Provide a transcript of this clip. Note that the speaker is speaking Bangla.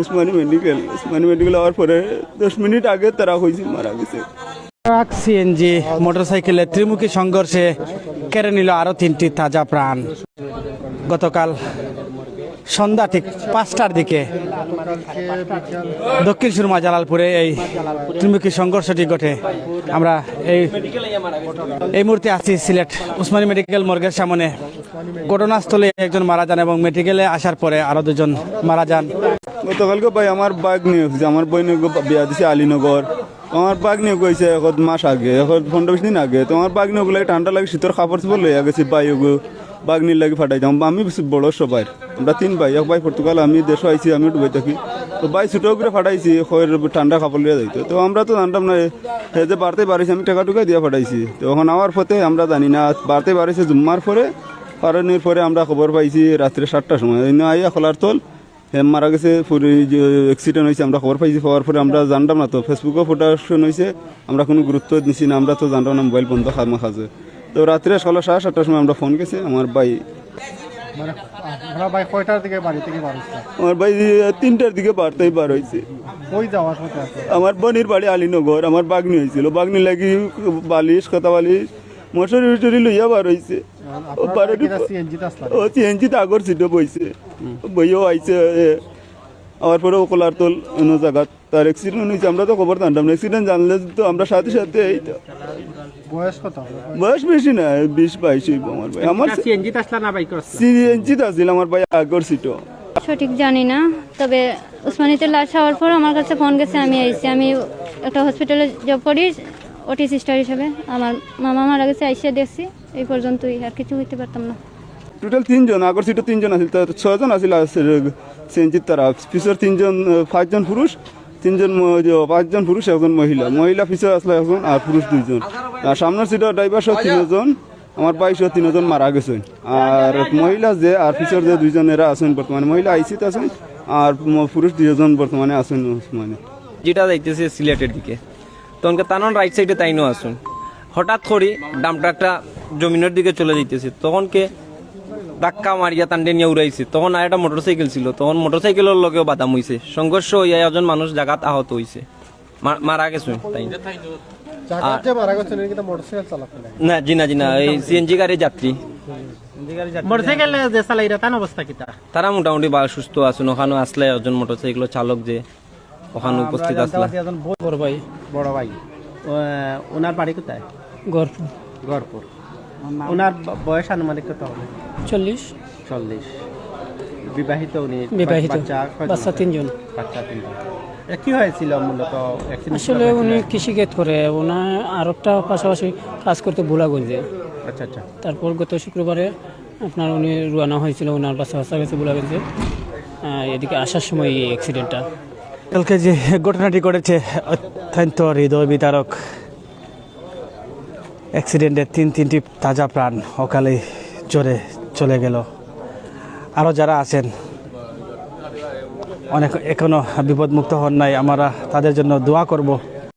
উসমানী মেডিকেল হওয়ার পরে 10 মিনিট আগে তারা হয়েছে মারা গেছে। ট্রাক সিএনজি মোটরসাইকেলের ত্রিমুখী সংঘর্ষে কেড়ে নিল আরও 3টি তাজা প্রাণ। গতকাল সন্ধ্যা ঠিক 5টার দিকে দক্ষিণ সুরমা জালালপুরে এই ত্রিমুখী সংঘর্ষটি ঘটে। আমরা এই মুহূর্তে আছি সিলেট উসমানী মেডিকেল মর্গের সামনে। ঘটনাস্থলে একজন মারা যান এবং মেডিকেলে আসার পরে আরো 2জন মারা যান। গতকালকে ভাই আমার বাইক নিয়ে গেছে, আমার বই নিয়ে বিয়া দিছে আলীনগর। আমার বাঘ নিয়ে গেছে এখন মাস আগে, এখন 15-20 দিন আগে। তো আমার বাঘ নিয়ে লাগে ঠান্ডা লাগে, শীতের কাপড় চোপড় লইয়া গেছি বাই বাঘ নিয়ে লাগে ফাটাইতাম। আমি বড় সবাই, আমরা 3 ভাই, এক ভাই পর্তুগাল, আমি দেশও আইছি, আমি ডুবাই থাকি। তো ভাই ছোটো করে ফাটাইছি, ঠান্ডা কাপড় লিয়ে যাইতো। তো আমরা তো জানতাম না সে যে বাড়তে পারিছি, আমি টাকা টুকা দিয়ে ফাটাইছি। তো এখন আমার পথে আমরা জানি না বাড়তে পারিছে জুম্মার পরে, ফারানির পরে আমরা খবর পাইছি রাত্রে 7টার সময়। আইয়া খোলার তল মারা গেছে, অ্যাক্সিডেন্ট হয়েছে আমরা খবর পাইছি। পাওয়ার পরে আমরা জানতাম না, তো ফেসবুকেও ফটোশন হয়েছে, আমরা কোনো গুরুত্ব দিচ্ছি না, আমরা তো জানতাম না মোবাইল বন্ধ খামা খাজে। তো রাত্রে 7:30-7টার সময় আমরা ফোন গেছি আমার ভাই। আমার ভাই 3টার দিকে বাড়তেই বার হয়েছে। আমার বোনের বাড়ি আলীনগর, আমার বাগনি হয়েছিল, বাগনি লাগি বালিশ কথা বালিশ মশারি উশারি লইয়া বার হয়েছে। সিএনজিতে আগর সিটও বইছে, বইও আইছে। আমার পরে কোলার তোল অন্য জায়গা তার অ্যাক্সিডেন্ট হয়েছে। আমরা তো খবর জানতাম না, অ্যাক্সিডেন্ট জানলে তো আমরা সাথে সাথে এইটা। বয়স বেশি না, 20-22 হইব আমার ভাই। আমার সিএনজিতে আসছিল আমার ভাই আগর সিটও। সঠিক জানি না, তবে উসমানীতে লাশ হওয়ার পর আমার কাছে ফোন গেছে, আমি আইছি। আমি একটা হসপিটালে জব করি ওটি সিস্টার হিসেবে। আমার মামা মারা গেছে, আইসে দেখছি। এই পর্যন্তই, আর কিছু হইতে পারতাম না। টোটাল 3 জন, আগর সিটে 3 জন আছিল, 6 জন আছিল সিএনজির তারা। পিছর 3 জন, 5 জন পুরুষ, 5 জন পুরুষ, 1 জন মহিলা। মহিলা পিছর আসলে 1 জন আর পুরুষ 2 জন। আর সামনের সিটের ড্রাইভার সহ 3 জন, আমার ভাই সহ 3 জন মারা গেছেন। আর মহিলা যে আর পিছর যে 2 জন এরা আছেন বর্তমানে, মহিলা আইসিতে আছেন আর পুরুষ 2 জন বর্তমানে আছেন। মানে যেটা যাইতেছে সিলেটের দিকে, তখন তানন রাইট সাইডে তাইনও আসুন। হঠাৎ করি ডাম ট্রাকটা জমিনের দিকে চলে যাইতেছে, তখন কে ধাক্কা মারিয়া তান্ডে নিয়ে উড়াইছে। তখন আর একটা মোটরসাইকেল ছিল, তখন মোটরসাইকেলের লগেও বাদাম হয়েছে। সংঘর্ষ হইয়া একজন মানুষ জায়গাত আহত হয়েছে, মারা গেছে তাই না। জিনা এই সিএনজি গাড়ির যাত্রী, তারা মোটামুটি সুস্থ আছেন। ওখানে আসলে একজন মোটরসাইকেল চালক যে ওখানে উপস্থিত আসলে বড় ভাই ওনার বাড়ি কোথায়? গড়পুর। ওনার বয়স আনুমানিক কত হবে? 40। বিবাহিত? উনি বিবাহিত, বাচ্চা 3 জন। কি হয়েছিল মূলত? আসলে উনি কৃষিকাজ করে, ওনার আর একটা পাশাপাশি কাজ করতে ভোলাগঞ্জে। আচ্ছা। তারপর গত শুক্রবারে আপনার উনি রওনা হয়েছিল, ওনার বাসা গেছে ভোলাগঞ্জে। এদিকে আসার সময় এই অ্যাক্সিডেন্টটা। কালকে যে ঘটনাটি ঘটেছে অত্যন্ত হৃদয় বিতারক। অ্যাক্সিডেন্টে 3টি তাজা প্রাণ অকালে জোরে চলে গেল। আরও যারা আছেন অনেক এখনো বিপদমুক্ত হন নাই, আমরা তাদের জন্য দোয়া করব।